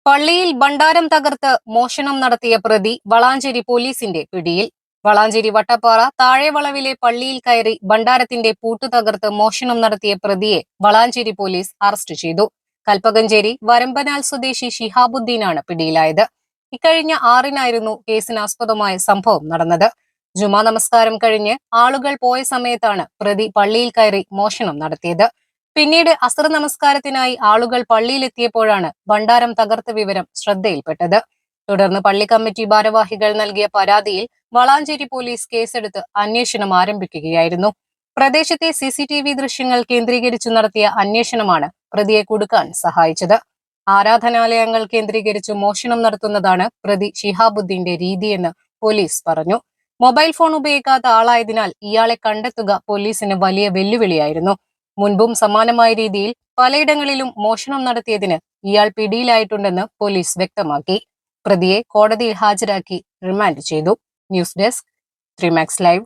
പള്ളിയിൽ ഭണ്ഡാരം തകർത്ത് മോഷണം നടത്തിയ പ്രതി വളാഞ്ചേരി പോലീസിന്റെ പിടിയിൽ. വളാഞ്ചേരി വട്ടപ്പാറ താഴെവളവിലെ പള്ളിയിൽ കയറി ഭണ്ഡാരത്തിന്റെ പൂട്ടു തകർത്ത് മോഷണം നടത്തിയ പ്രതിയെ വളാഞ്ചേരി പോലീസ് അറസ്റ്റ് ചെയ്തു. കൽപ്പകഞ്ചേരി വരമ്പനാൽ സ്വദേശി ഷിഹാബുദ്ദീനാണ് പിടിയിലായത്. ഇക്കഴിഞ്ഞ 6-നായിരുന്നു കേസിനാസ്പദമായ സംഭവം നടന്നത്. ജുമാ നമസ്കാരം കഴിഞ്ഞ് ആളുകൾ പോയ സമയത്താണ് പ്രതി പള്ളിയിൽ കയറി മോഷണം നടത്തിയത്. പിന്നീട് അസ്ർ നമസ്കാരത്തിനായി ആളുകൾ പള്ളിയിലെത്തിയപ്പോഴാണ് ഭണ്ഡാരം തകർത്ത വിവരം ശ്രദ്ധയിൽപ്പെട്ടത്. തുടർന്ന് പള്ളി കമ്മിറ്റി ഭാരവാഹികൾ നൽകിയ പരാതിയിൽ വളാഞ്ചേരി പോലീസ് കേസെടുത്ത് അന്വേഷണം ആരംഭിക്കുകയായിരുന്നു. പ്രദേശത്തെ CCTV ദൃശ്യങ്ങൾ കേന്ദ്രീകരിച്ചു നടത്തിയ അന്വേഷണമാണ് പ്രതിയെ കുടുക്കാൻ സഹായിച്ചത്. ആരാധനാലയങ്ങൾ കേന്ദ്രീകരിച്ച് മോഷണം നടത്തുന്നതാണ് പ്രതി ഷിഹാബുദ്ദീന്റെ രീതിയെന്ന് പോലീസ് പറഞ്ഞു. മൊബൈൽ ഫോൺ ഉപയോഗിക്കാത്ത ആളായതിനാൽ ഇയാളെ കണ്ടെത്തുക പോലീസിന് വലിയ വെല്ലുവിളിയായിരുന്നു. മുൻപും സമാനമായ രീതിയിൽ പലയിടങ്ങളിലും മോഷണം നടത്തിയതിന് ഇയാൾ പിടിയിലായിട്ടുണ്ടെന്ന് പോലീസ് വ്യക്തമാക്കി. പ്രതിയെ കോടതിയിൽ ഹാജരാക്കി റിമാൻഡ് ചെയ്തു. News desk 3 Max Live.